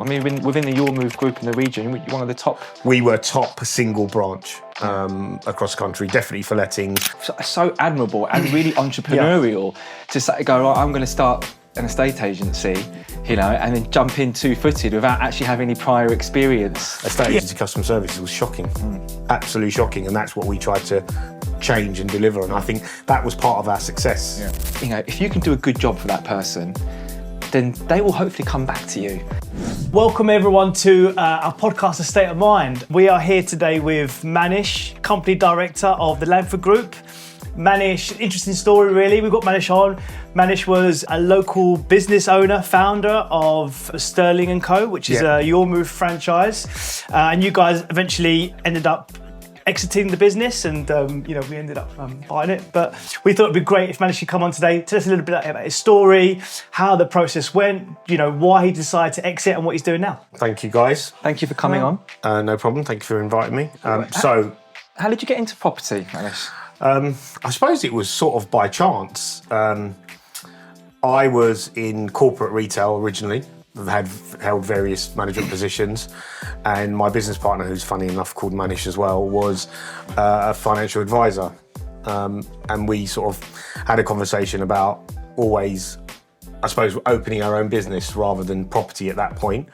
mean, within the Your Move group in the region, you're one of the top. We were top single branch across the country, definitely for lettings. So admirable and really entrepreneurial to go, I'm going to start an estate agency, you know, and then jump in two-footed without actually having any prior experience. Estate agency customer service was shocking, absolutely shocking, and that's what we tried to change and deliver, and I think that was part of our success. Yeah. You know, if you can do a good job for that person, then they will hopefully come back to you. Welcome everyone to our podcast, A State of Mind. We are here today with Manish, Company Director of the Landlord Group. Manish, interesting story really. We've got Manish on. Manish was a local business owner, founder of Sterling & Co, which is a Your Move franchise. And you guys eventually ended up exiting the business, and you know, we ended up buying it. But we thought it'd be great if Manish could come on today, tell us a little bit about his story, how the process went, you know, why he decided to exit and what he's doing now. Thank you, guys. Thank you for coming on. No problem. Thank you for inviting me. How did you get into property, Manish? I suppose it was sort of by chance. I was in corporate retail originally. Had held various management positions, and my business partner, who's funny enough called Manish as well, was a financial advisor, and we sort of had a conversation about always, I suppose, opening our own business rather than property at that point.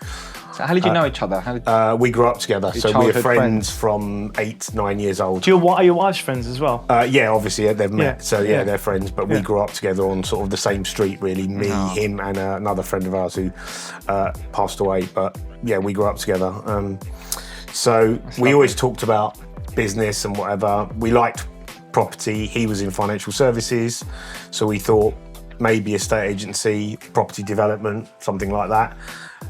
So how did you know each other? We grew up together, so we're friends from 8, 9 years old. Are your wives friends as well? Yeah, obviously they've met, so they're friends, but we Yeah. grew up together on sort of the same street really, me, him and another friend of ours who passed away, but yeah, we grew up together. So we always talked about business and whatever. We liked property, he was in financial services, so we thought maybe estate agency, property development, something like that.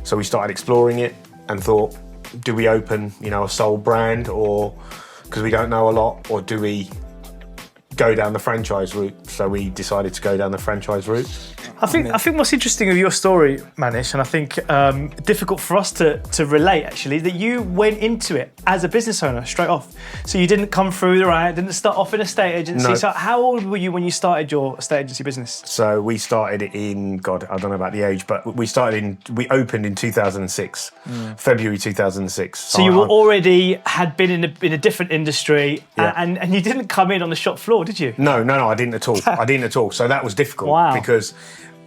So we started exploring it and thought, do we open, you know, a sole brand, or because we don't know a lot, or do we go down the franchise route? So we decided to go down the franchise route. I think what's interesting of your story, Manish, and I think difficult for us to relate actually, that you went into it as a business owner straight off. So you didn't come through the ranks, didn't start off in a estate agency. No. So how old were you when you started your estate agency business? So we started in, God, I don't know about the age, but we opened in 2006, February 2006. So you were already had been in a different industry, and you didn't come in on the shop floor, did you? No, I didn't at all. I didn't at all. So that was difficult because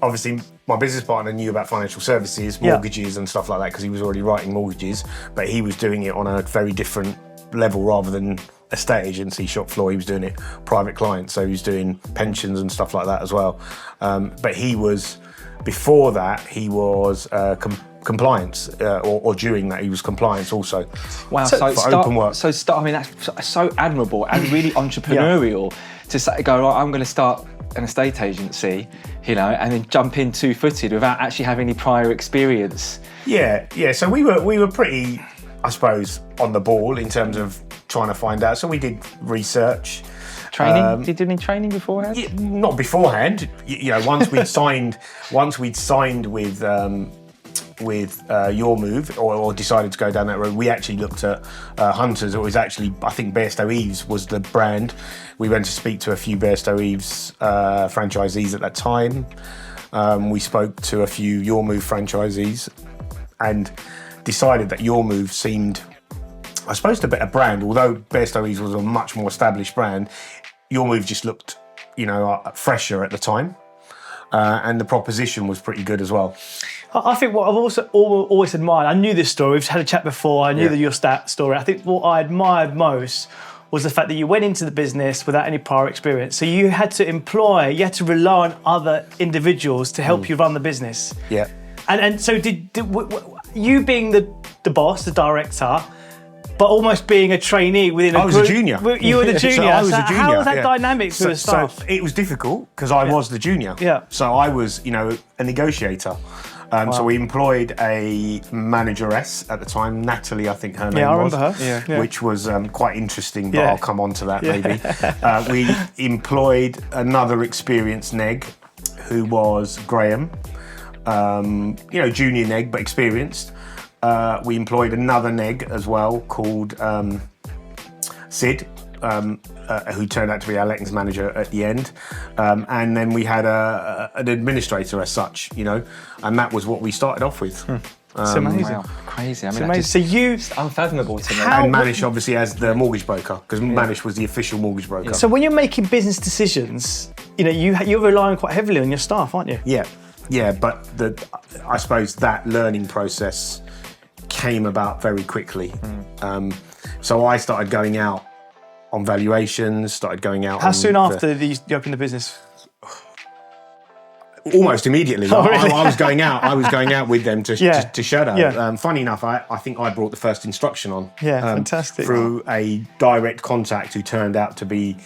obviously my business partner knew about financial services, mortgages and stuff like that, because he was already writing mortgages, but he was doing it on a very different level rather than estate agency shop floor. He was doing it private clients, so he was doing pensions and stuff like that as well. But he was, before that, he was compliance, or during that he was compliance also. Wow, for open work. I mean, that's so admirable and really entrepreneurial to go, I'm going to start an estate agency, you know, and then jump in two-footed without actually having any prior experience. Yeah. So we were pretty, I suppose, on the ball in terms of trying to find out. So we did research. Training? Did you do any training beforehand? Yeah, not beforehand. You know, once we'd signed with Your Move, or decided to go down that road, we actually looked at Hunters. It was actually, I think, Bairstow Eves was the brand. We went to speak to a few Bairstow Eves franchisees at that time. We spoke to a few Your Move franchisees and decided that Your Move seemed, I suppose, the better brand. Although Bairstow Eves was a much more established brand, Your Move just looked, you know, fresher at the time. And the proposition was pretty good as well. I think what I've also always admired, I knew this story, we've had a chat before, I knew your story. I think what I admired most was the fact that you went into the business without any prior experience. So you had to rely on other individuals to help you run the business. Yeah. And so did you being the boss, the director, but almost being a trainee within a group? I was a junior. You were the junior. So I was a junior. How was that dynamic for the staff? So it was difficult because I was the junior. Yeah. So I was, you know, a negotiator. So we employed a manageress at the time, Natalie, I think her name was. Yeah, I remember her. Yeah. Which was quite interesting, but I'll come on to that maybe. We employed another experienced neg, who was Graham. You know, junior neg, but experienced. We employed another neg as well called Sid, who turned out to be our lettings manager at the end. And then we had an administrator as such, you know, and that was what we started off with. It's amazing. Wow, crazy. I mean, It's amazing. it's unfathomable to me. And Manish obviously as the mortgage broker, because Manish was the official mortgage broker. So when you're making business decisions, you're relying quite heavily on your staff, aren't you? Yeah, but I suppose that learning process came about very quickly. So I started going out on valuations, started going out. How soon after you opened the business? Almost immediately. Oh, really? I was going out. I was going out with them to shadow. Yeah. Funny enough, I think I brought the first instruction on. Yeah, fantastic. Through a direct contact who turned out to be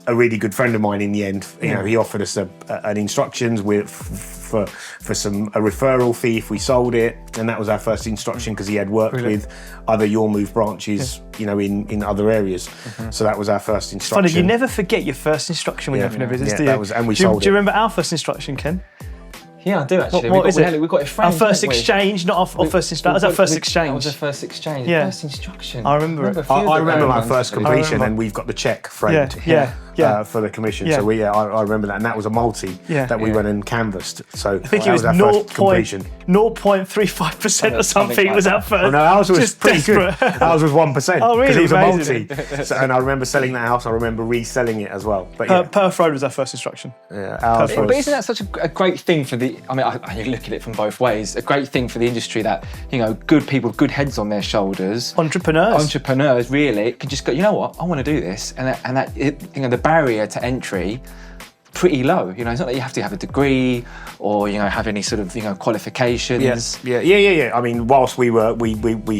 a really good friend of mine in the end. You know, he offered us an instructions for a referral fee if we sold it, and that was our first instruction because he had worked with other Your Move branches, in other areas. So that was our first instruction. Funny, you never forget your first instruction when you open a business, do you? That was, and we sold Do you remember our first instruction, Ken? Yeah, I do actually. What is it? We got it framed. Our first exchange, not our first instruction. Was that first exchange? That was the first exchange. Yeah. First instruction. I remember it. I remember my first completion, and we've got the cheque framed for the commission. Yeah. So I remember that, and that was a multi that we went and canvassed. So I think it was our first completion. 0.35% or something was our first. Oh, no, ours was Just pretty desperate. good. Ours was 1%. Oh, really? Because it was Amazing. a multi. And I remember selling that house. I remember reselling it as well. But Perth Road was our first instruction. ours But was. isn't that such a great thing for the? I mean, you look at it from both ways. A great thing for the industry that good people, good heads on their shoulders, entrepreneurs really can just go. You know what? I want to do this, and the barrier to entry pretty low. It's not that you have to have a degree or have any sort of qualifications. Yeah. I mean, whilst we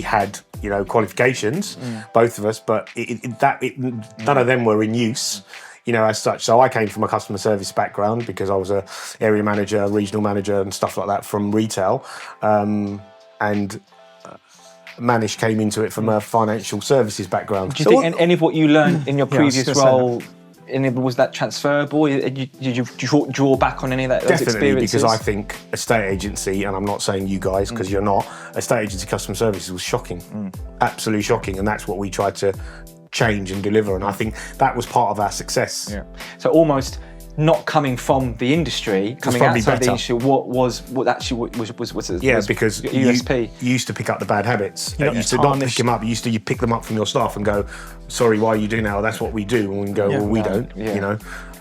had qualifications, both of us, but none of them were in use. As such. So I came from a customer service background because I was a area manager, regional manager and stuff like that from retail. And Manish came into it from a financial services background. Do you think any of what you learned in your previous role, was that transferable? Did you draw back on any of those experiences? Definitely, because I think estate agency, and I'm not saying you guys because you're not, estate agency customer services was shocking, absolutely shocking, and that's what we tried to change and deliver, and I think that was part of our success. Yeah. So almost not coming from the industry, coming outside the industry, what actually was because USP. You used to pick up the bad habits. You used to not pick them up. You pick them up from your staff and go, sorry, why are you doing that? Oh, that's what we do. And we can go, well, we don't,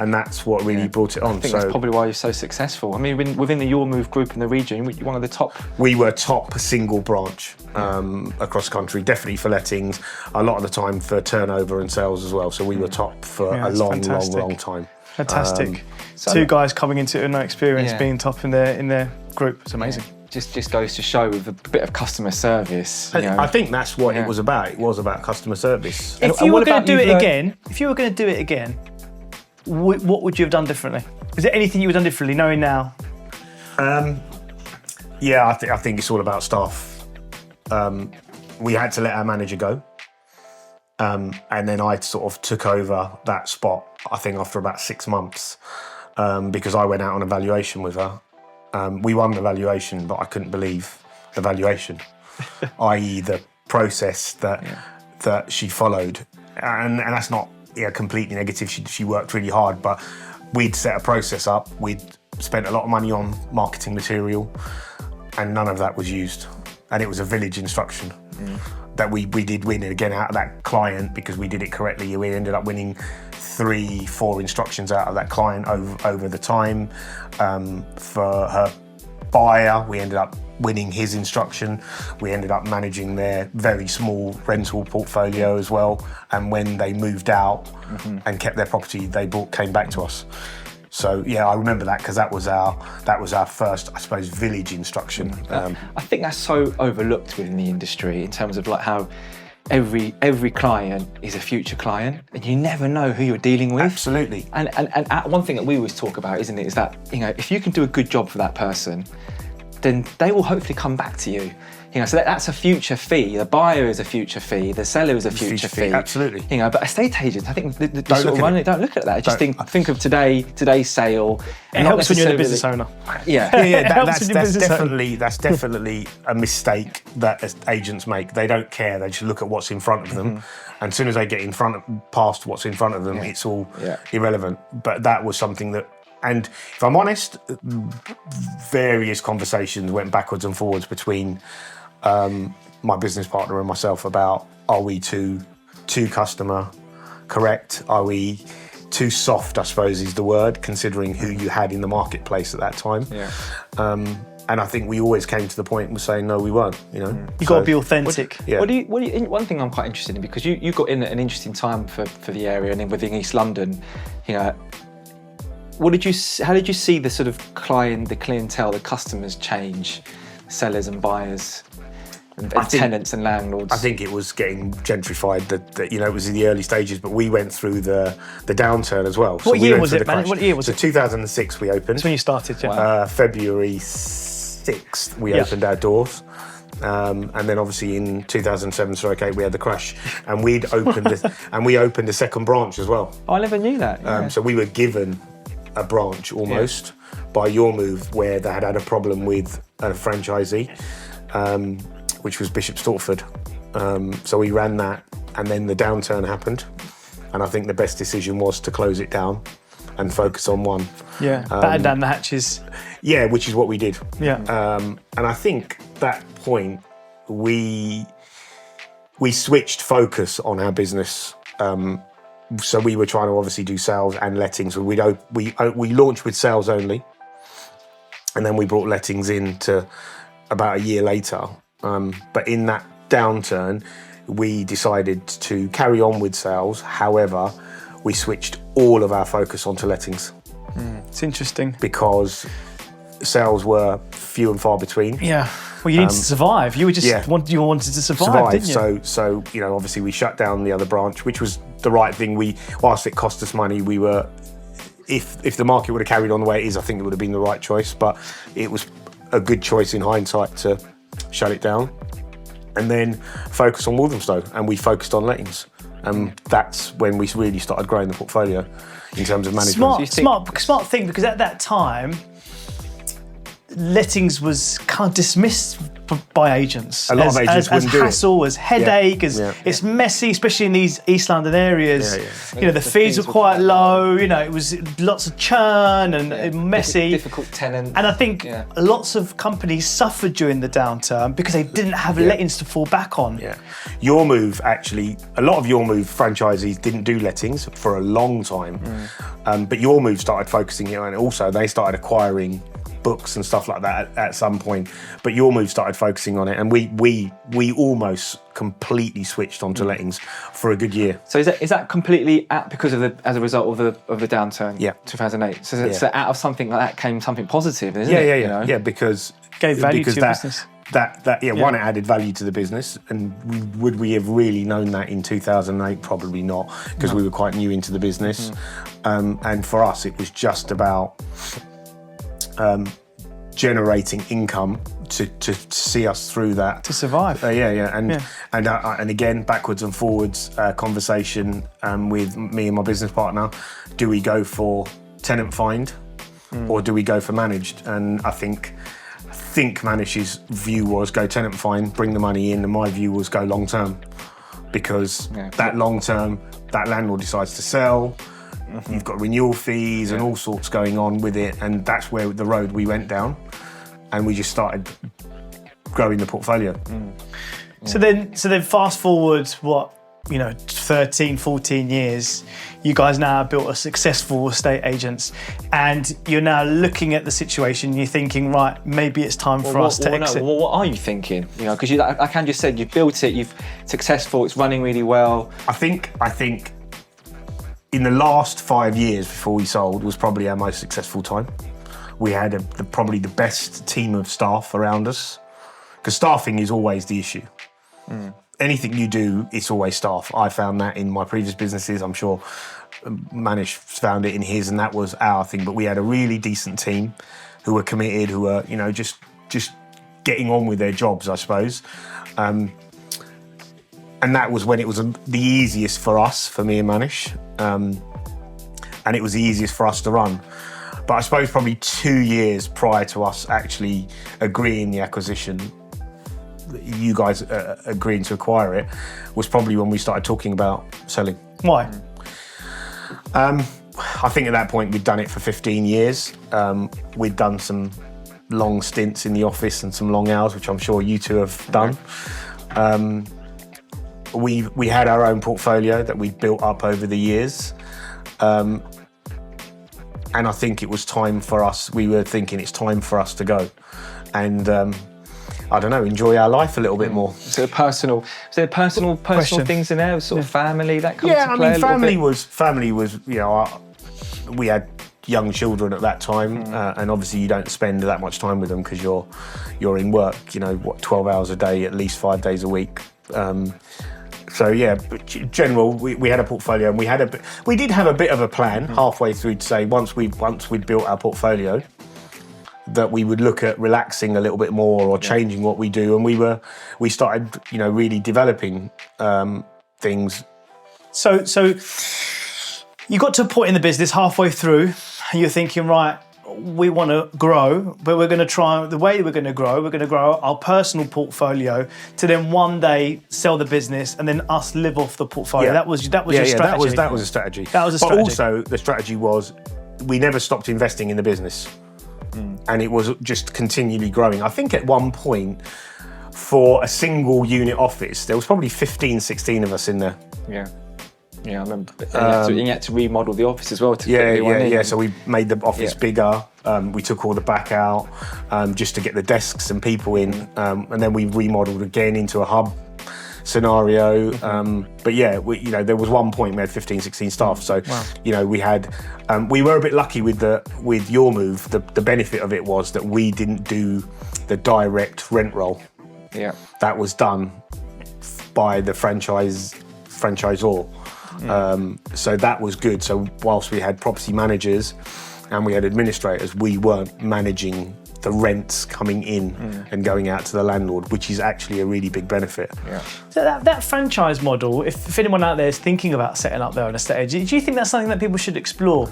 and that's what really brought it on. I think that's probably why you're so successful. I mean, within the Your Move group in the region, you're one of the top. We were top single branch across the country, definitely for lettings, a lot of the time for turnover and sales as well. So we were top for a long time. Fantastic. Two guys coming into it with no experience, being top in their group. It's amazing. Just goes to show with a bit of customer service. I think that's what it was about. It was about customer service. If you were going to do it again, what would you have done differently? Is there anything you would have done differently, knowing now? I think it's all about staff. We had to let our manager go. And then I sort of took over that spot, I think after about 6 months, because I went out on a valuation with her. We won the valuation, but I couldn't believe the valuation, i.e. the process that she followed. And that's not completely negative. She worked really hard, but we'd set a process up. We'd spent a lot of money on marketing material, and none of that was used. And it was a village instruction. That we did win again out of that client because we did it correctly. We ended up winning 3-4 instructions out of that client over the time. For her buyer, we ended up winning his instruction. We ended up managing their very small rental portfolio as well. And when they moved out and kept their property, they came back to us. So I remember that because that was our first, I suppose, village instruction. I think that's so overlooked within the industry in terms of like how every client is a future client, and you never know who you're dealing with. Absolutely. And one thing that we always talk about, isn't it, is that if you can do a good job for that person, then they will hopefully come back to you. So that's a future fee. The buyer is a future fee. The seller is a future fee. Absolutely. But estate agents, I think don't look at that. Just think of today's sale. It helps when you're the business owner. That's definitely a mistake that agents make. They don't care. They just look at what's in front of them, and as soon as they get past what's in front of them, it's all irrelevant. But that was something that and if I'm honest, various conversations went backwards and forwards between my business partner and myself about, are we too customer correct? Are we too soft, I suppose is the word, considering who you had in the marketplace at that time. Yeah. And I think we always came to the point of saying, no, we weren't, you know. You've got to be authentic. One thing I'm quite interested in, because you got in at an interesting time for the area and then within East London, you know, how did you see the sort of the clientele, the customers change, sellers and buyers, and tenants and landlords? I think it was getting gentrified. That you know, it was in the early stages, but we went through the downturn as well. What year was it, man? What year was it? So 2006 we opened. That's when you started, yeah. February 6th we opened our doors. And then obviously in 2007/8 we had the crash, and we opened a second branch as well. Oh, I never knew that. Yeah. So we were given a branch almost by Your Move, where they had a problem with a franchisee, which was Bishop Stortford. So we ran that, and then the downturn happened, and I think the best decision was to close it down and focus on one. Yeah, batten down the hatches. Yeah, which is what we did. Yeah. And I think that point we switched focus on our business. So we were trying to obviously do sales and lettings. We launched with sales only, and then we brought lettings in to about a year later. But in that downturn, we decided to carry on with sales. However, we switched all of our focus onto lettings. It's interesting. Because sales were few and far between. Yeah. Well, you needed to survive. You were just you wanted to survive, didn't you? So you know, obviously we shut down the other branch, which was the right thing. Whilst it cost us money, we were, if the market would have carried on the way it is, I think it would have been the right choice. But it was a good choice in hindsight to shut it down and then focus on Walthamstow, and we focused on lettings. And that's when we really started growing the portfolio in terms of management. Smart thing, because at that time, lettings was kind of dismissed by agents. A lot of agents wouldn't do it. As hassle, as headache, it's messy, especially in these East London areas. You know, the fees were quite low. You know, it was lots of churn and messy. Difficult tenant. And I think lots of companies suffered during the downturn because they didn't have lettings to fall back on. Yeah. Your Move, actually, a lot of Your Move franchisees didn't do lettings for a long time. But Your Move started focusing on it, and also they started acquiring books and stuff like that at some point, but Your Move started focusing on it, and we almost completely switched onto lettings for a good year. So is that completely as a result of the downturn? Yeah, 2008. So out of something like that came something positive, isn't it? You know? Yeah, because gave value to your business. One, it added value to the business, and would we have really known that in 2008? Probably not, because we were quite new into the business. And for us, it was just about generating income to see us through that, to survive. And again, backwards and forwards conversation with me and my business partner. Do we go for tenant find or do we go for managed? And I think Manish's view was go tenant find, bring the money in, and my view was go long term, because that long term, that landlord decides to sell. You've got renewal fees and all sorts going on with it, and that's where the road we went down, and we just started growing the portfolio. So then fast forward, 13, 14 years, you guys now have built a successful estate agents, and you're now looking at the situation, you're thinking, right, maybe it's time for us to exit. What are you thinking? You know, because I can just said you've built it, you've successful, it's running really well. I think in the last 5 years before we sold was probably our most successful time. We had probably the best team of staff around us, because staffing is always the issue. Anything you do, it's always staff. I found that in my previous businesses. I'm sure Manish found it in his, and that was our thing. But we had a really decent team who were committed, who were, you know, just getting on with their jobs, I suppose. And that was when it was the easiest for us, for me and Manish, and it was the easiest for us to run. But I suppose probably 2 years prior to us actually agreeing the acquisition, you guys agreeing to acquire it, was probably when we started talking about selling. Why? I think at that point we'd done it for 15 years. We'd done some long stints in the office and some long hours, which I'm sure you two have done. We had our own portfolio that we'd built up over the years. And I think it was time for us, we were thinking it's time for us to go. And I don't know, enjoy our life a little bit more. So personal things in there, sort of family that comes to play. Yeah, I mean, family was, you know, we had young children at that time, and obviously you don't spend that much time with them because you're in work, you know, 12 hours a day, at least 5 days a week. So yeah, but in general, we had a portfolio, and we did have a bit of a plan halfway through to say once we'd built our portfolio, that we would look at relaxing a little bit more or changing what we do, and we started, you know, really developing things. So you got to a point in the business halfway through, and you're thinking, right, we want to grow, but we're going to try, the way we're going to grow our personal portfolio to then one day sell the business and then us live off the portfolio. Yeah. That was your strategy. That was a strategy. But also the strategy was we never stopped investing in the business. And it was just continually growing. I think at one point, for a single unit office, there was probably 15, 16 of us in there. Yeah, I remember. You had to remodel the office as well. So we made the office bigger. We took all the back out just to get the desks and people in. And then we remodeled again into a hub scenario. But yeah, there was one point we had 15, 16 staff. So, you know, we were a bit lucky with your move. The benefit of it was that we didn't do the direct rent roll. Yeah. That was done by the franchisor. So that was good. So whilst we had property managers and we had administrators, we weren't managing the rents coming in and going out to the landlord, which is actually a really big benefit. Yeah. So that franchise model, if anyone out there is thinking about setting up their own estate agent, do you think that's something that people should explore,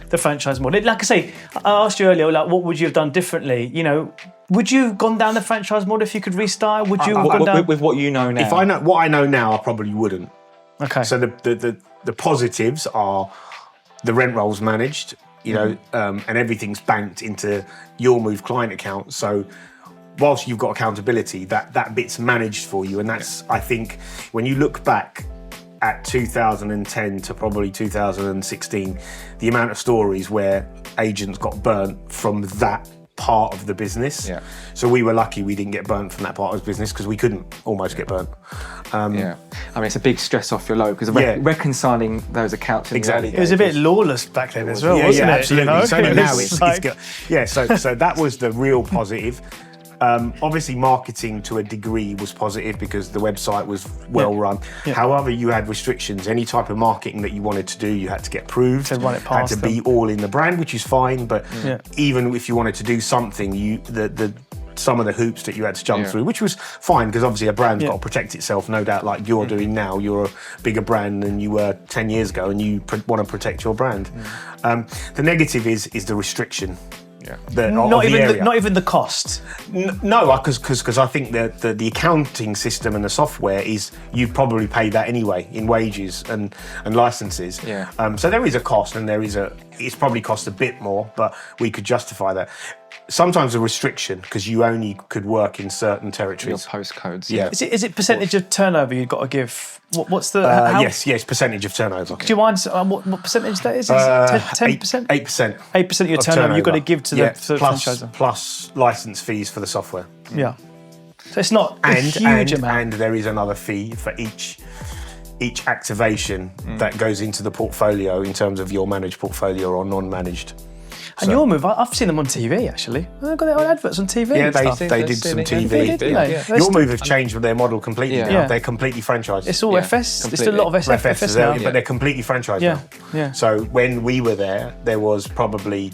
the franchise model? Like I say, I asked you earlier, like, what would you have done differently? You know, would you have gone down the franchise model if you could restyle? Would you have gone down... With what you know now? If I know what I know now, I probably wouldn't. Okay. So the positives are the rent rolls managed, you know, and everything's banked into your Move client account. So whilst you've got accountability, that bit's managed for you. And that's, I think, when you look back at 2010 to probably 2016, the amount of stories where agents got burnt from that part of the business. Yeah. So we were lucky we didn't get burnt from that part of the business because we couldn't almost get burnt. I mean, it's a big stress off your load because reconciling those accounts in exactly. It was a bit lawless back then as well, wasn't it? Absolutely. You know? So now it's good. Yeah, so that was the real positive. Obviously, marketing to a degree was positive because the website was well run. Yeah. However, you had restrictions. Any type of marketing that you wanted to do, you had to get approved. To run it past had to be all in the brand, which is fine. But even if you wanted to do something, some of the hoops that you had to jump through, which was fine because obviously a brand's got to protect itself, no doubt. Like you're doing now, you're a bigger brand than you were 10 years ago, and you want to protect your brand. The negative is the restriction. Yeah. Not even the cost. No, because I think that the accounting system and the software is you probably pay that anyway in wages and licenses. Yeah. So there is a cost, and it's probably cost a bit more, but we could justify that. Sometimes a restriction because you only could work in certain territories. Your postcodes. Yeah. Is it percentage of turnover you've got to give? What's the? Yes, percentage of turnover. Do you mind what percentage that is? 10%? 8%. 8% of your turnover you've got to give to the franchisor. Plus license fees for the software. Yeah. So it's not a huge amount. And there is another fee for each activation that goes into the portfolio in terms of your managed portfolio or non-managed. And your move, I've seen them on TV actually. They've got their own adverts on TV. Yeah, they did some TV. Your move have changed with their model completely now. They're completely franchised. It's all FS. Completely. There's a lot of FS now. But they're completely franchised now. Yeah. So when we were there was probably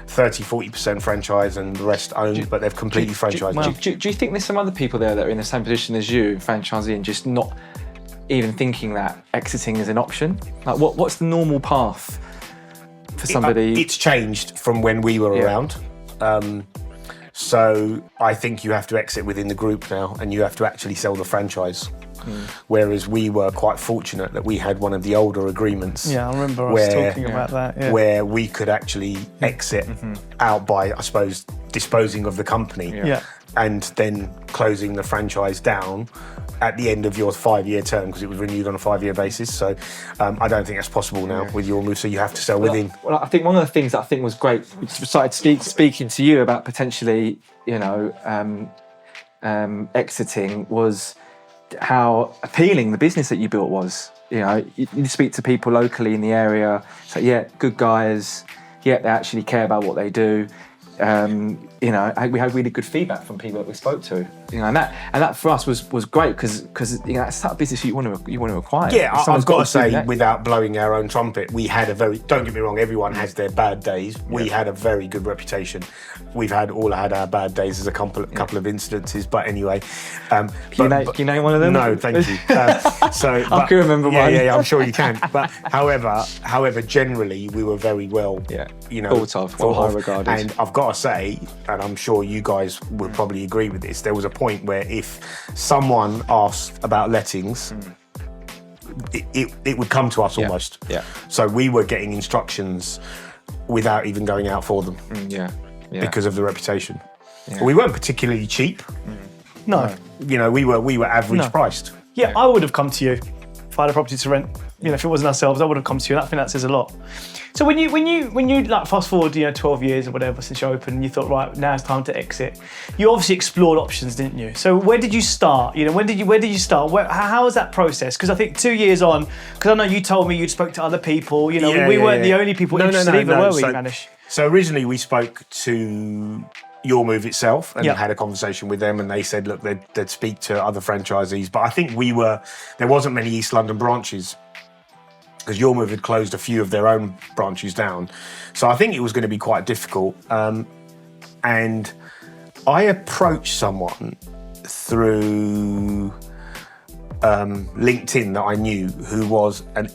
30-40% franchise and the rest owned, but they've completely franchised. Do you think there's some other people there that are in the same position as you, franchising, just not even thinking that exiting is an option? Like, what's the normal path for somebody? It's changed from when we were around. So I think you have to exit within the group now, and you have to actually sell the franchise. Whereas we were quite fortunate that we had one of the older agreements. Yeah, I remember us talking about that. Yeah. Where we could actually exit out by, I suppose, disposing of the company and then closing the franchise down at the end of your 5-year term, because it was renewed on a 5-year basis. So I don't think that's possible now with your move. So you have to sell within. Well, I think one of the things that I think was great, we started speaking to you about potentially, exiting, was how appealing the business that you built was. You speak to people locally in the area, it's like, yeah, good guys, yeah, they actually care about what they do. We had really good feedback from people that we spoke to, and that for us was great because that's the type of business you want to acquire. Yeah, I've got to say, without blowing our own trumpet, we had a very, don't get me wrong, everyone has their bad days. We had a very good reputation. We've all had our bad days as a couple of incidences, but anyway. Can you name one of them? No, thank you. I can remember one. Yeah, I'm sure you can. But however, generally we were very well, thought of, high regarded. And I've got to say, and I'm sure you guys would probably agree with this, there was a point where if someone asked about lettings, it would come to us almost. Yeah. So we were getting instructions without even going out for them. Because of the reputation. Yeah. We weren't particularly cheap. No. We were average priced. Yeah, I would have come to you if I had a property to rent. If it wasn't ourselves, I would have come to you. And I think that says a lot. So when you like fast forward, 12 years or whatever since you opened, and you thought, right, now it's time to exit. You obviously explored options, didn't you? So where did you start? Where did you start? How was that process? Because I think 2 years on, because I know you told me you'd spoke to other people. We weren't the only people interested either, were we, Manish? So originally we spoke to Your Move itself and had a conversation with them, and they said, look, they'd speak to other franchisees. But I think there wasn't many East London branches, because Your Move had closed a few of their own branches down. So I think it was going to be quite difficult. And I approached someone through LinkedIn that I knew, who was an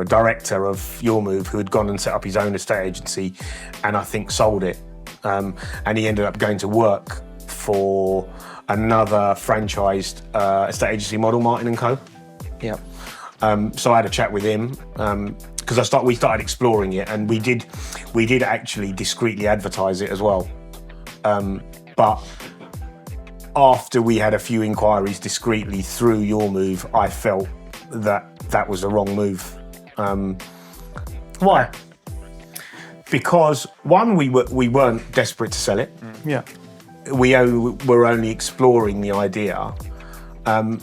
director of Your Move, who had gone and set up his own estate agency and I think sold it. And he ended up going to work for another franchised estate agency model, Martin & Co. Yeah. So I had a chat with him because we started exploring it, and we did actually discreetly advertise it as well. But after we had a few inquiries discreetly through Your Move, I felt that was the wrong move. Why? Because one, we weren't desperate to sell it. Yeah. We were only exploring the idea, and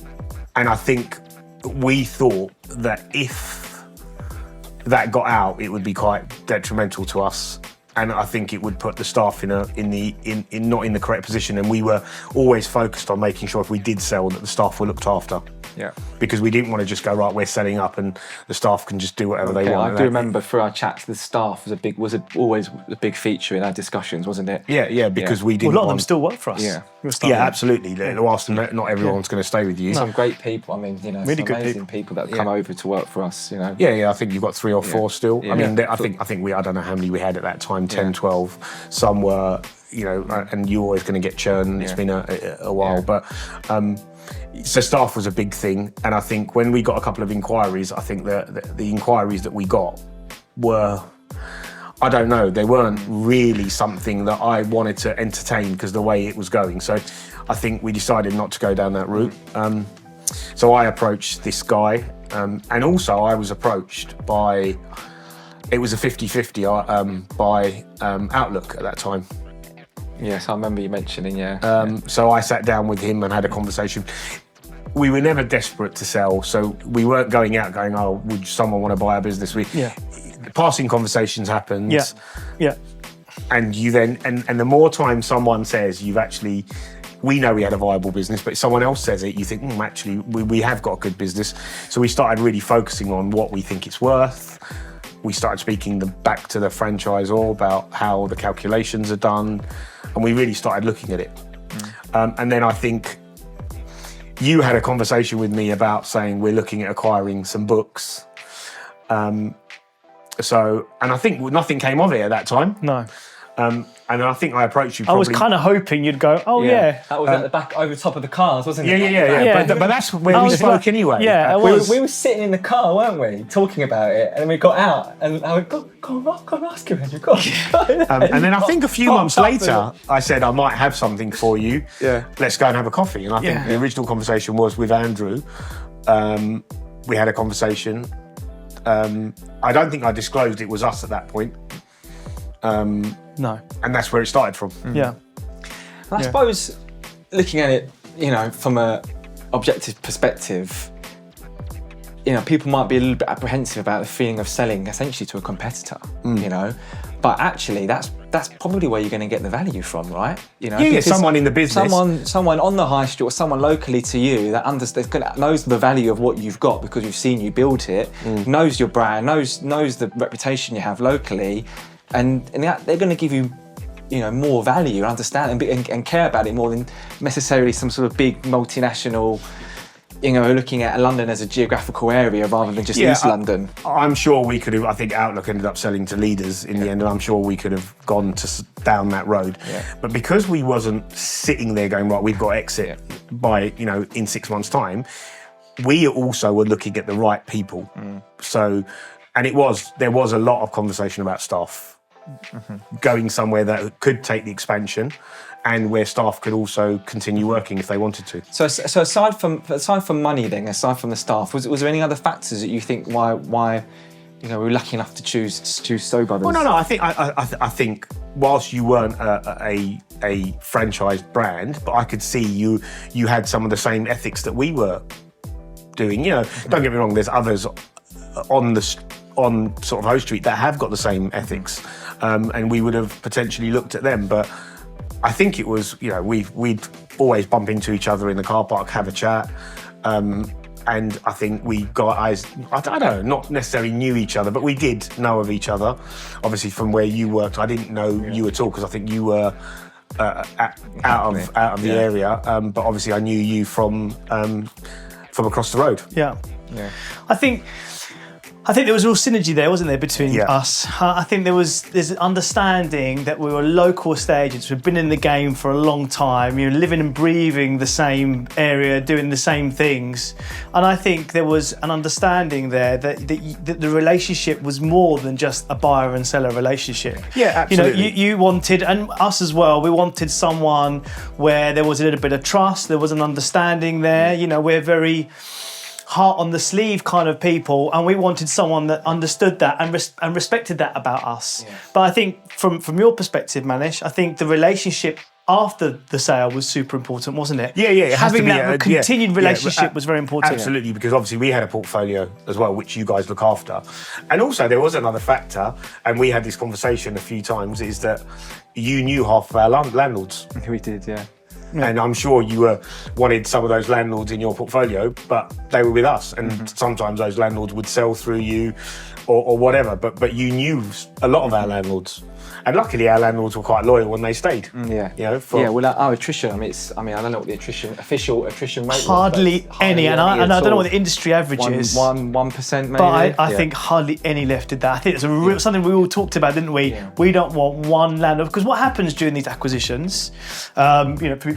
I think we thought that if that got out, it would be quite detrimental to us, and I think it would put the staff not in the correct position. And we were always focused on making sure if we did sell, that the staff were looked after. Yeah. Because we didn't want to just go, right, we're selling up and the staff can just do whatever they want. I do remember through our chats, the staff was always a big feature in our discussions, wasn't it? Yeah, because we didn't. Well, a lot of them still work for us. Yeah, absolutely. Whilst not everyone's going to stay with you. Some great people. I mean, really some amazing people that come over to work for us. Yeah. I think you've got 3 or 4 still. Yeah. I mean, I think I don't know how many we had at that time. 10, 12. Some were, and you're always going to get churn. It's been a while, but. So staff was a big thing, and I think when we got a couple of inquiries, I think the inquiries that we got were, I don't know, they weren't really something that I wanted to entertain because the way it was going. So I think we decided not to go down that route. So I approached this guy, and also I was approached by, it was a 50-50 by Outlook at that time. Yes, I remember you mentioning, So I sat down with him and had a conversation. We were never desperate to sell, so we weren't going out going, oh, would someone want to buy our business? Passing conversations happened. Yeah. And you then, and the more time someone says we know we had a viable business, but if someone else says it, you think, actually, we have got a good business. So we started really focusing on what we think it's worth. We started speaking back to the franchisor about how the calculations are done, and we really started looking at it. And then I think you had a conversation with me about saying we're looking at acquiring some books. And I think nothing came of it at that time. No. And I think I approached you. I was kind of hoping you'd go, oh yeah. That was at the back, over top of the cars, wasn't it? Yeah. But that's where we spoke anyway. Yeah, it was. We were sitting in the car, weren't we, talking about it, and then we got out, and I went, go on, ask him, Andrew. Go on. And then I think a few months later, I said I might have something for you. Yeah. Let's go and have a coffee. And I think the original conversation was with Andrew. We had a conversation. I don't think I disclosed it was us at that point. No. And that's where it started from. Yeah. I suppose, looking at it, from a objective perspective, people might be a little bit apprehensive about the feeling of selling essentially to a competitor, but actually that's probably where you're going to get the value from, right? Someone in the business. Someone on the high street or someone locally to you that knows the value of what you've got because you've seen you build it, knows your brand, knows the reputation you have locally, and they're going to give you more value, understand and care about it more than necessarily some sort of big multinational, looking at London as a geographical area rather than just East London. I'm sure we could have, I think Outlook ended up selling to Leaders in the end, and I'm sure we could have gone down that road. Yeah. But because we wasn't sitting there going, right, we've got exit by, in 6 months' time, we also were looking at the right people. So, and there was a lot of conversation about staff. Going somewhere that could take the expansion and where staff could also continue working if they wanted to. So aside from money then, aside from the staff, was there any other factors that you think why we were lucky enough to choose Stowe Brothers? Well, no. I think whilst you weren't a franchised brand, but I could see you had some of the same ethics that we were doing. Don't get me wrong. There's others on sort of High Street that have got the same ethics, and we would have potentially looked at them. But I think it was, we'd always bump into each other in the car park, have a chat, and I think we got eyes. I don't know, not necessarily knew each other, but we did know of each other. Obviously, from where you worked, I didn't know you at all because I think you were out of the area. But obviously, I knew you from across the road. Yeah. I think there was real synergy there, wasn't there, between us? I think there's an understanding that we were local estate agents. We've been in the game for a long time, living and breathing the same area, doing the same things. And I think there was an understanding there that the relationship was more than just a buyer and seller relationship. Yeah, absolutely. You wanted, and us as well, we wanted someone where there was a little bit of trust, there was an understanding there. We're very heart on the sleeve kind of people, and we wanted someone that understood that and respected that about us. Yeah. But I think from your perspective, Manish, I think the relationship after the sale was super important, wasn't it? Yeah. It Having that continued relationship was very important. Absolutely, because obviously we had a portfolio as well, which you guys look after. And also there was another factor, and we had this conversation a few times, is that you knew half of our landlords. We did, yeah. And I'm sure you wanted some of those landlords in your portfolio, but they were with us. And sometimes those landlords would sell through you or whatever. But you knew a lot of our landlords. And luckily our landlords were quite loyal when they stayed. Well, our attrition, I don't know what the official attrition rate was. Hardly any, and I don't know what the industry average is. 1% maybe. But I think hardly any left did that. I think it's something we all talked about, didn't we? Yeah. We don't want one landlord, because what happens during these acquisitions,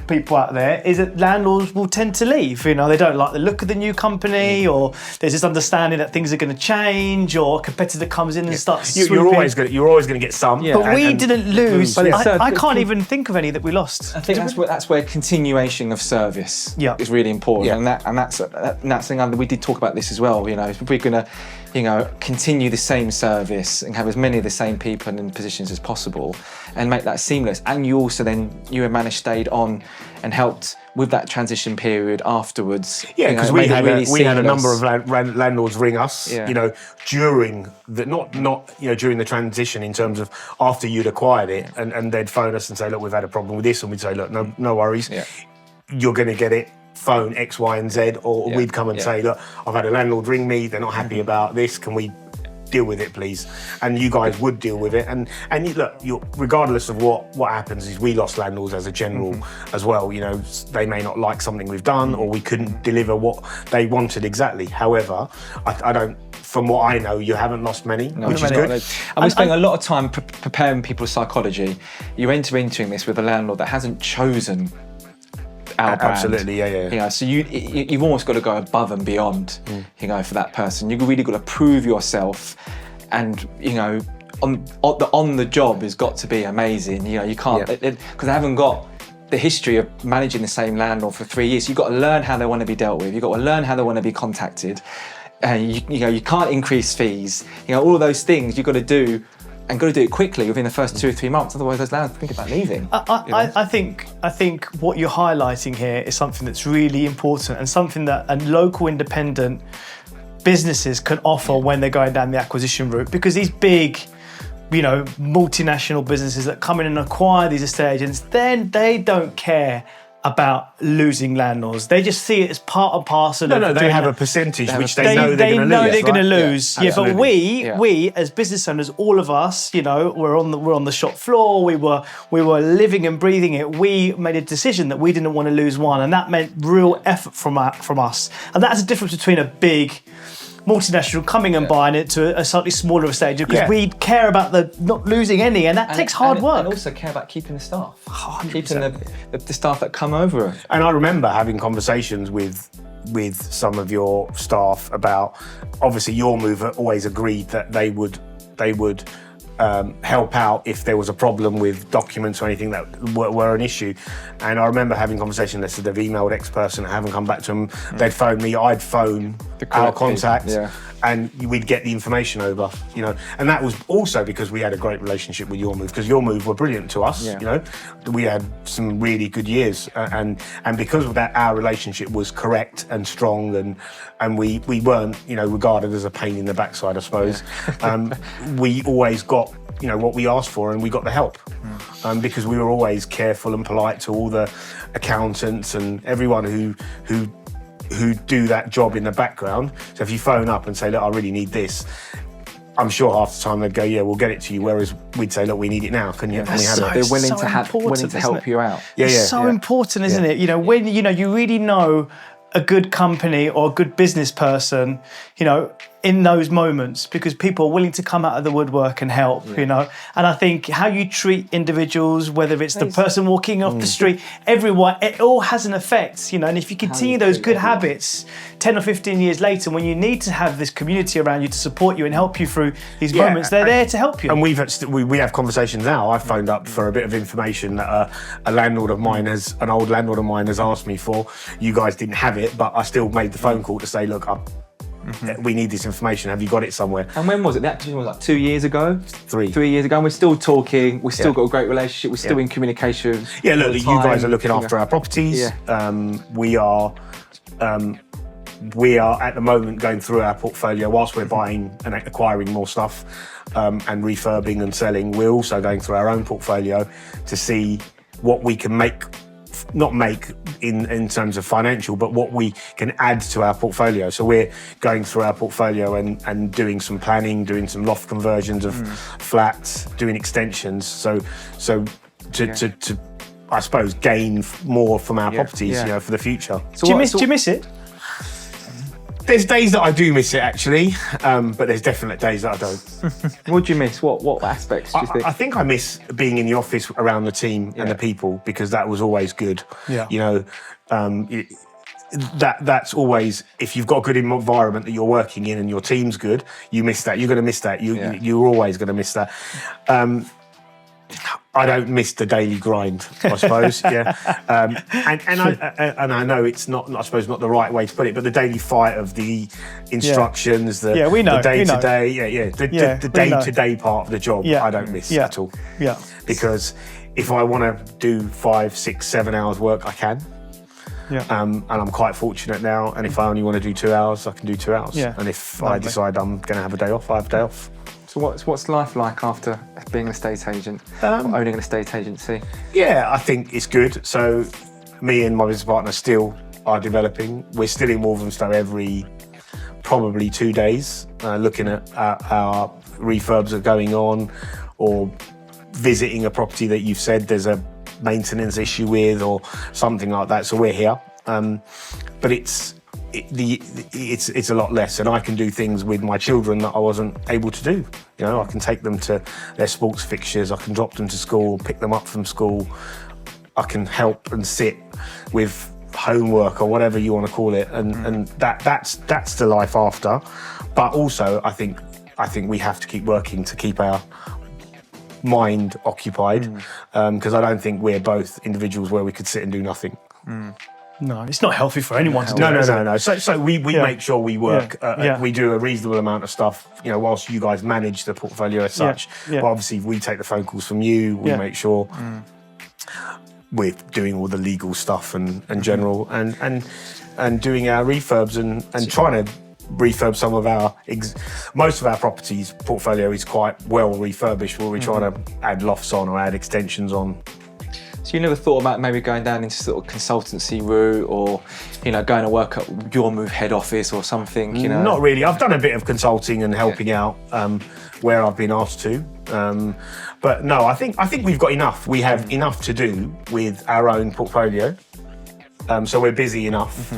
people out there, is that landlords will tend to leave. They don't like the look of the new company, or there's this understanding that things are going to change, or a competitor comes in and starts swooping. You're always going to get some. Yeah. But we didn't lose. I can't even think of any that we lost. I think that's where continuation of service is really important, and that's something that we did talk about this as well. If we're going to continue the same service and have as many of the same people in positions as possible and make that seamless. And you also you and Manish stayed on and helped with that transition period afterwards. Yeah, because we had a number of landlords ring us, during during the transition, in terms of after you'd acquired it, and they'd phone us and say, look, we've had a problem with this, and we'd say, look, no worries, you're going to get it. Phone X, Y, and Z, or we'd come and say, look, I've had a landlord ring me, they're not happy about this, can we deal with it, please? And you guys would deal with it. And regardless of what happens, is we lost landlords as a general as well. They may not like something we've done, or we couldn't deliver what they wanted exactly. However, I don't from what I know, you haven't lost many, which is good. And we're spending a lot of time preparing people's psychology. You're entering this with a landlord that hasn't chosen our brand. Absolutely, yeah. So you've almost got to go above and beyond, for that person. You've really got to prove yourself, and on the job has got to be amazing. You can't, because I haven't got the history of managing the same landlord for 3 years. You've got to learn how they want to be dealt with. You've got to learn how they want to be contacted. You can't increase fees. All of those things you've got to do, and got to do it quickly within the first 2 or 3 months. Otherwise, those landlords think about leaving. I think what you're highlighting here is something that's really important, and something that a local independent businesses can offer when they're going down the acquisition route, because these big, multinational businesses that come in and acquire these estate agents, then they don't care about losing landlords. They just see it as part and parcel. No, they have a percentage which they know they're going to lose. Yeah, but we as business owners, all of us, we're on the shop floor. We were living and breathing it. We made a decision that we didn't want to lose one, and that meant real effort from us. And that's the difference between a big multinational coming and buying it to a slightly smaller estate agent, because we care about the not losing any, and that takes hard work. And also care about keeping the staff, keeping the staff that come over. And I remember having conversations with some of your staff about, obviously your move always agreed that they would help out if there was a problem with documents or anything that were an issue. And I remember having conversations that said they've emailed X person, haven't come back to them. They'd phone me, I'd phone our contact, and we'd get the information over, And that was also because we had a great relationship with Your Move, because Your Move were brilliant to us, We had some really good years, and because of that, our relationship was correct and strong, and we weren't, regarded as a pain in the backside, I suppose. We always got what we asked for, and we got the help, because we were always careful and polite to all the accountants and everyone who do that job in the background. So if you phone up and say, look, I really need this, I'm sure half the time they'd go, yeah, we'll get it to you. Whereas we'd say, look, we need it now. Can you? They're willing to help you out. It's so important, isn't it? When you really know a good company or a good business person, in those moments, because people are willing to come out of the woodwork and help, And I think how you treat individuals, whether it's the person walking off the street, everyone, it all has an effect, And if you continue those good habits 10 or 15 years later, when you need to have this community around you to support you and help you through these moments, they're there to help you. And we have conversations now. I phoned up for a bit of information that an old landlord of mine has asked me for. You guys didn't have it, but I still made the phone call to say, look, we need this information. Have you got it somewhere? And when was it? The acquisition was like 2 years ago? 3 years ago. And we're still talking. We've still got a great relationship. We're still in communication. Yeah, look, you guys are looking after our properties. We are at the moment going through our portfolio. Whilst we're buying and acquiring more stuff and refurbing and selling, we're also going through our own portfolio to see what we can not make in terms of financial, but what we can add to our portfolio. So we're going through our portfolio and doing some planning, doing some loft conversions of flats, doing extensions. So to I suppose gain more from our properties, for the future. So do you miss it? There's days that I do miss it, actually, but there's definite days that I don't. What do you miss? What aspects do you think? I think I miss being in the office around the team and the people, because that was always good. That's always, if you've got a good environment that you're working in and your team's good, you miss that. You're going to miss that. You're always going to miss that. I don't miss the daily grind, I suppose. And I know it's not, I suppose, not the right way to put it, but the daily fight of the instructions, the day-to-day, the day-to-day part of the job, I don't miss at all. Because if I want to do 5, 6, 7 hours work, I can. And I'm quite fortunate now. And if I only want to do 2 hours, I can do 2 hours. And if I decide I'm going to have a day off, I have a day off. So what's life like after being an estate agent, owning an estate agency? Yeah, I think it's good. So me and my business partner still are developing. We're still in Walthamstow every probably 2 days, looking at our refurbs are going on, or visiting a property that you've said there's a maintenance issue with or something like that. So we're here. But it's a lot less, and I can do things with my children that I wasn't able to do. You know, I can take them to their sports fixtures, I can drop them to school, pick them up from school, I can help and sit with homework or whatever you want to call it, and that's the life after. But also, I think we have to keep working to keep our mind occupied, because I don't think we're both individuals where we could sit and do nothing. No, it's not healthy for anyone to do. No. So we make sure we work. We do a reasonable amount of stuff. You know, whilst you guys manage the portfolio as such. But obviously, we take the phone calls from you. We make sure we're doing all the legal stuff and general and doing our refurbs and trying to refurb some of our most of our properties portfolio is quite well refurbished, where we try to add lofts on or add extensions on. So you never thought about maybe going down into sort of consultancy route, or, you know, going to work at your move head office or something, you know? Not really. I've done a bit of consulting and helping out where I've been asked to. But no, I think we've got enough. We have enough to do with our own portfolio. So we're busy enough.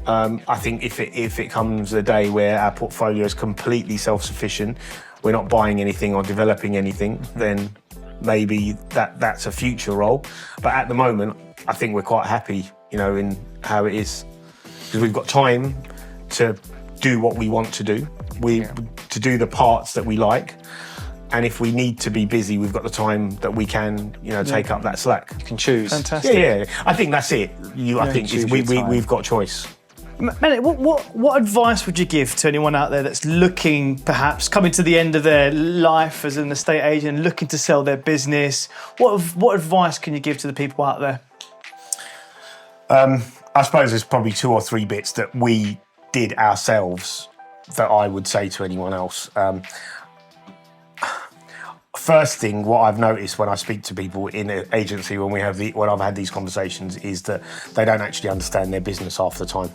I think if it comes a day where our portfolio is completely self-sufficient, we're not buying anything or developing anything, then maybe that's a future role. But at the moment, I think we're quite happy, you know, in how it is, because we've got time to do what we want to do, to do the parts that we like. And if we need to be busy, we've got the time that we can, you know, take up that slack. You can choose. Fantastic. Yeah. I think that's it. I think we've got choice. Manish, what advice would you give to anyone out there that's looking, perhaps coming to the end of their life as an estate agent, looking to sell their business? What advice can you give to the people out there? I suppose there's probably 2 or 3 bits that we did ourselves that I would say to anyone else. First thing, what I've noticed when I speak to people in an agency when I've had these conversations is that they don't actually understand their business half the time.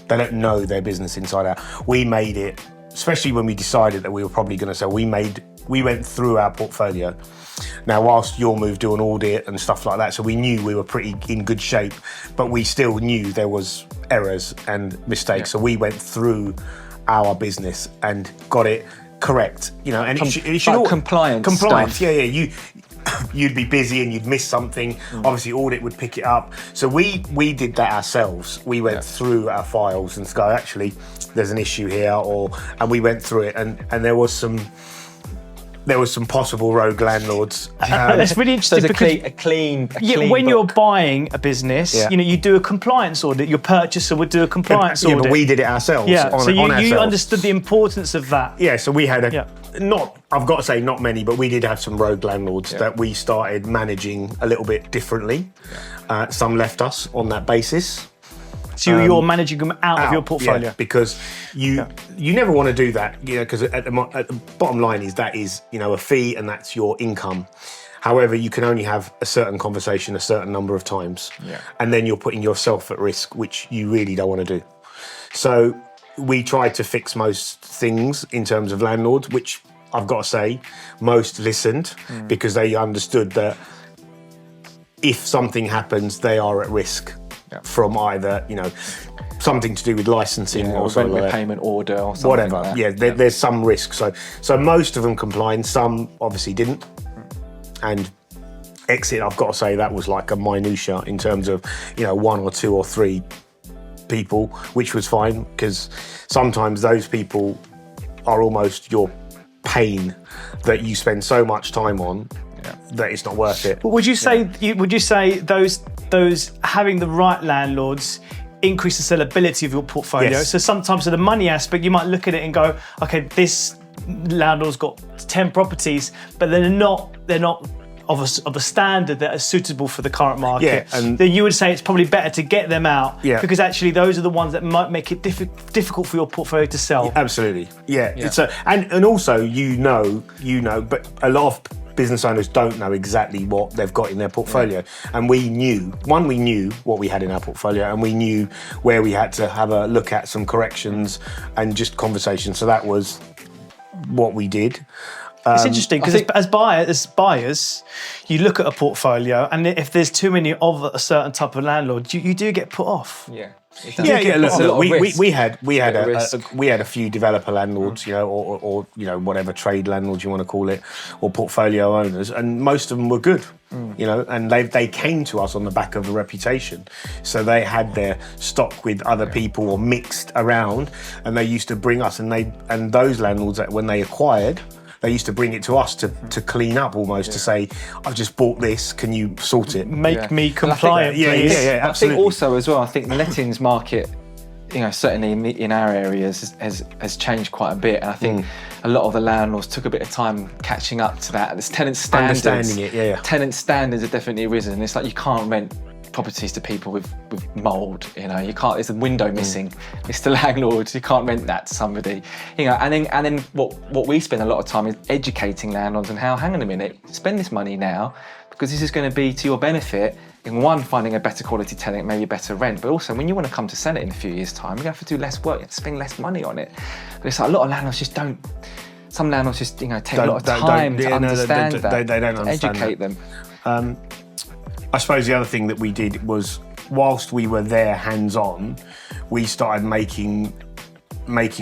They don't know their business inside out. We made it, especially when we decided that we were probably going to sell, we went through our portfolio. Now, whilst your move do an audit and stuff like that, so we knew we were pretty in good shape, but we still knew there was errors and mistakes. So we went through our business and got it correct, you know, and it should all compliance stuff. Yeah. You'd be busy and you'd miss something. Obviously, audit would pick it up. So we did that ourselves. We went through our files and go, actually, there's an issue here, and we went through it, and there was some possible rogue landlords. That's really interesting. So it's a clean when book. you're buying a business, you know, you do a compliance audit. Your purchaser would do a compliance audit. Yeah, but we did it ourselves. So you ourselves. understood the importance of that. Yeah, so we had I've got to say, not many, but we did have some rogue landlords that we started managing a little bit differently. Some left us on that basis. So you're managing them out of your portfolio. Yeah, because you never want to do that, you know, because at the bottom line that is, you know, a fee and that's your income. However, you can only have a certain conversation a certain number of times. And then you're putting yourself at risk, which you really don't want to do. So we tried to fix most things in terms of landlords, which I've got to say, most listened because they understood that if something happens, they are at risk from either, you know, something to do with licensing or rent repayment order or something. Whatever. Like that. There's some risk. So most of them complied, some obviously didn't. And exit, I've got to say, that was like a minutia in terms of, you know, 1 or 2 or 3 people, which was fine, because sometimes those people are almost your pain that you spend so much time on that it's not worth it. But would you say those having the right landlords increase the sellability of your portfolio? Yes. So sometimes in the money aspect, you might look at it and go, okay, this landlord's got 10 properties, but they're not of a standard that are suitable for the current market. And then you would say it's probably better to get them out, because actually those are the ones that might make it difficult for your portfolio to sell. Absolutely, It's and also you know, but a lot of business owners don't know exactly what they've got in their portfolio. And we knew what we had in our portfolio, and we knew where we had to have a look at some corrections and just conversations. So that was what we did. It's interesting because as buyers, you look at a portfolio, and if there's too many of a certain type of landlord, you do get put off. Yeah. Look, we had a few developer landlords, or whatever trade landlords you want to call it, or portfolio owners, and most of them were good, and they came to us on the back of a reputation, so they had their stock with other people or mixed around, and they used to bring us, and those landlords that when they acquired, they used to bring it to us to clean up almost, to say, I've just bought this, can you sort it? Make me compliant, please. Yeah, absolutely. I think also as well, I think the lettings market, certainly in our areas has changed quite a bit. And I think a lot of the landlords took a bit of time catching up to that. There's tenant standards. Understanding it, Tenant standards have definitely risen. It's like you can't rent properties to people with mould, you can't, there's a window missing, it's the landlord, you can't rent that to somebody, and then what we spend a lot of time is educating landlords on how, hang on a minute, spend this money now, because this is going to be to your benefit in one, finding a better quality tenant, maybe better rent, but also when you want to come to sell it in a few years' time, you're going to have to do less work, you have to spend less money on it. But it's like a lot of landlords just don't, some landlords just take a lot of time to understand that, they don't understand educate that. them. I suppose the other thing that we did was, whilst we were there hands-on, we started making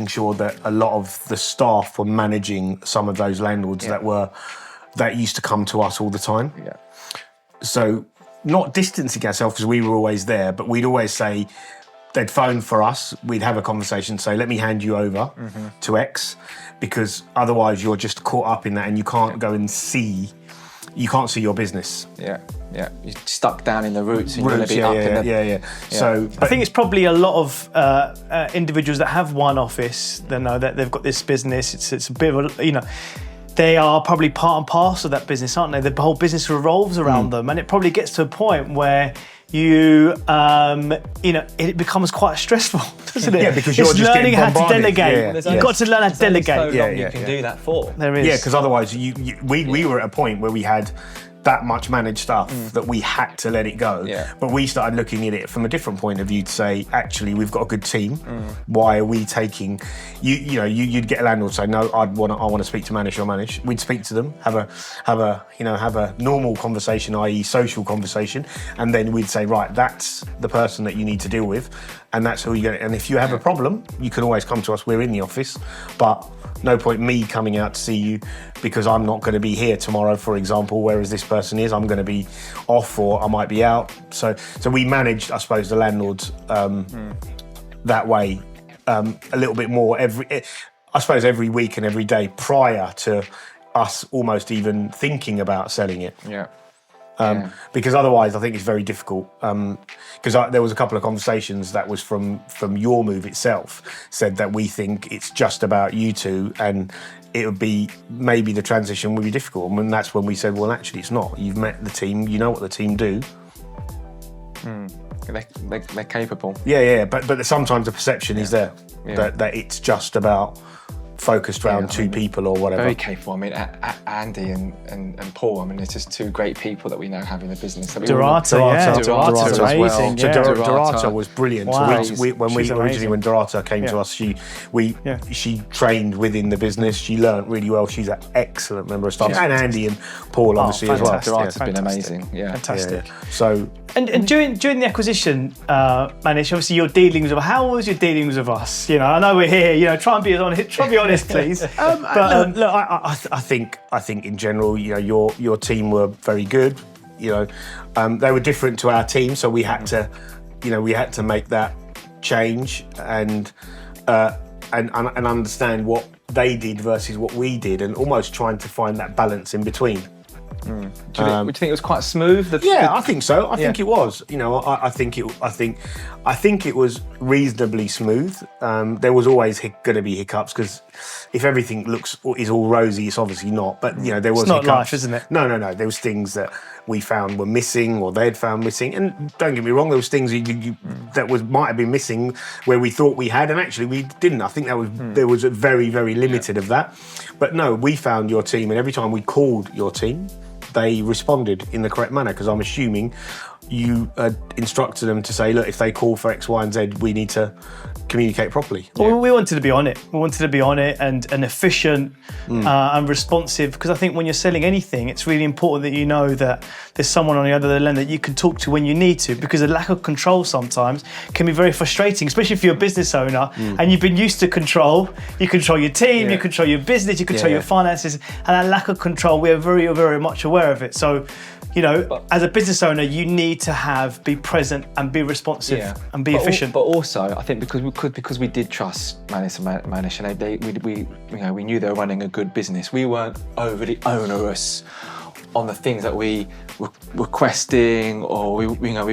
sure that a lot of the staff were managing some of those landlords that used to come to us all the time. Yeah. So not distancing ourselves because we were always there, but we'd always say, they'd phone for us, we'd have a conversation, say, let me hand you over to X, because otherwise you're just caught up in that and you can't go and see. You can't see your business. Yeah. You're stuck down in the roots and you're going to be up in the... So I think it's probably a lot of individuals that have one office, they know that they've got this business, it's a bit of a, they are probably part and parcel of that business, aren't they? The whole business revolves around them, and it probably gets to a point where it becomes quite stressful, doesn't it? Yeah, because you're just learning how to bombarded. delegate. You've got to learn how to delegate. You can do that for. There is. Yeah, because otherwise we were at a point where we had that much managed stuff that we had to let it go. Yeah. But we started looking at it from a different point of view to say, actually, we've got a good team. Why are we taking? You'd get a landlord say, no, I want to speak to Manish or Manish. We'd speak to them, have a normal conversation, i.e., social conversation, and then we'd say, right, that's the person that you need to deal with, and that's who you're going. And if you have a problem, you can always come to us. We're in the office, but no point me coming out to see you because I'm not going to be here tomorrow, for example, whereas this person is. I'm going to be off or I might be out. So we managed, I suppose, the landlords that way a little bit more every week and every day prior to us almost even thinking about selling it. Yeah. Because otherwise I think it's very difficult. Because there was a couple of conversations that was from your move itself, said that we think it's just about you two and it would be, maybe the transition would be difficult. And that's when we said, well, actually it's not. You've met the team, you know what the team do. They're capable. Yeah, but sometimes the perception is there that it's just about focused around two people or whatever. Very capable. I mean, Andy and Paul, I mean, it's just two great people that we know have in the business. Dorata as amazing. Well. Yeah. Dorata was brilliant. Wow. So when Dorata came to us, she trained within the business. She learnt really well. She's an excellent member of staff. And Andy and Paul, obviously, as well. Dorata's been amazing. Yeah. Fantastic. Yeah. So. And during the acquisition, Manish, obviously your dealings with, how was your dealings with us? I know we're here. Try and be honest, please. Look, I think in general, your team were very good. They were different to our team, so we had to make that change and understand what they did versus what we did, and almost trying to find that balance in between. Do you think it was quite smooth? I think so. I think it was. I think it was reasonably smooth. There was always going to be hiccups because if everything is all rosy, it's obviously not. But there was. It's not hiccups. life, isn't it? No. There was things that we found were missing, or they'd found missing. And don't get me wrong, there was things that might have been missing where we thought we had, and actually we didn't. I think there was a very, very limited of that. But no, we found your team, and every time we called your team, they responded in the correct manner, because I'm assuming you instructed them to say, look, if they call for X, Y, and Z, we need to communicate properly. Well, we wanted to be on it. We wanted to be on it and efficient and responsive, because I think when you're selling anything, it's really important that you know that there's someone on the other end that you can talk to when you need to, because a lack of control sometimes can be very frustrating, especially if you're a business owner and you've been used to control. You control your team, you control your business, you control your finances, and that lack of control, we're very, very much aware of it. So, you know, as a business owner, you need to be present and be responsive and be efficient. But also, I think because we did trust Manish, and we knew they were running a good business. We weren't overly onerous on the things that we were requesting, or we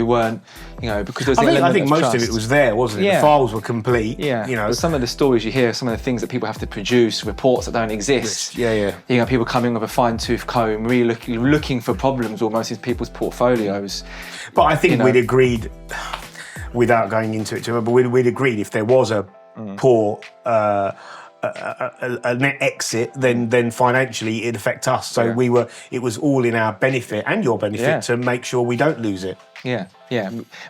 weren't, because there was I think most of it was there, wasn't it? The files were complete. But some of the stories you hear, some of the things that people have to produce, reports that don't exist. People coming with a fine-tooth comb, really looking for problems almost in people's portfolios. But I think we'd agreed, without going into it too much, but we'd agreed if there was a poor a net exit, then financially it'd affect us. So it was all in our benefit and your benefit to make sure we don't lose it. We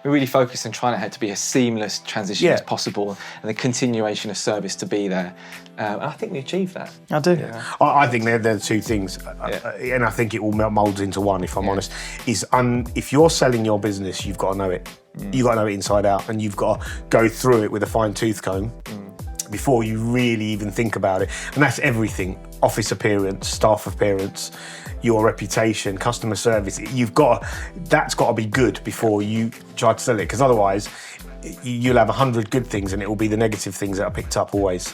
really focused on trying to be a seamless transition as possible, and the continuation of service to be there. And I think we achieved that. I do. I think they're the two things, and I think it all molds into one, if I'm honest. If you're selling your business, you've got to know it. You've got to know it inside out, and you've got to go through it with a fine-tooth comb before you really even think about it. And that's everything: office appearance, staff appearance, your reputation, customer service. That's got to be good before you try to sell it, because otherwise you'll have 100 good things and it will be the negative things that are picked up always.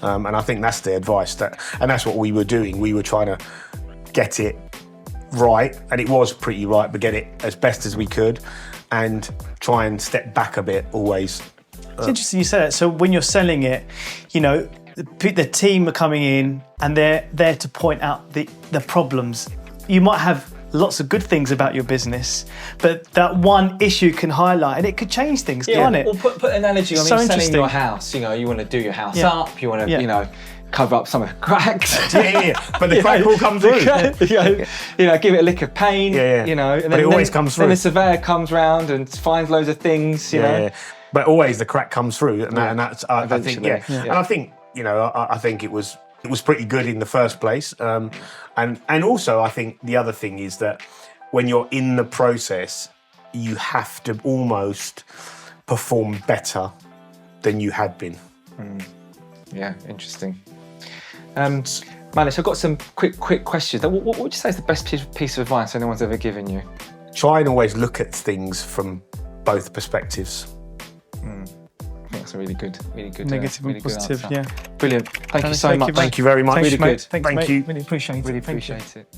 And I think that's the advice, and that's what we were doing. We were trying to get it right, and it was pretty right, but get it as best as we could and try and step back a bit always. It's interesting you say that. So when you're selling it, the team are coming in and they're there to point out the problems. You might have lots of good things about your business, but that one issue can highlight and it could change things, can't it? Well, put an analogy on selling your house. You want to do your house up, you want to, cover up some of the cracks. But the crack will come through. Give it a lick of paint. And but it always comes through. Then the surveyor comes round and finds loads of things. But always the crack comes through, and that's I think and I think I think it was pretty good in the first place, and also I think the other thing is that when you're in the process, you have to almost perform better than you had been. Yeah, interesting. Manish, I've got some quick questions. What would you say is the best piece of advice anyone's ever given you? Try and always look at things from both perspectives. I think that's a really good negative and positive. Brilliant. Thank you so much. Thank you very much. Really good. Thanks, Thank mate. you. Really appreciate it. Really appreciate it.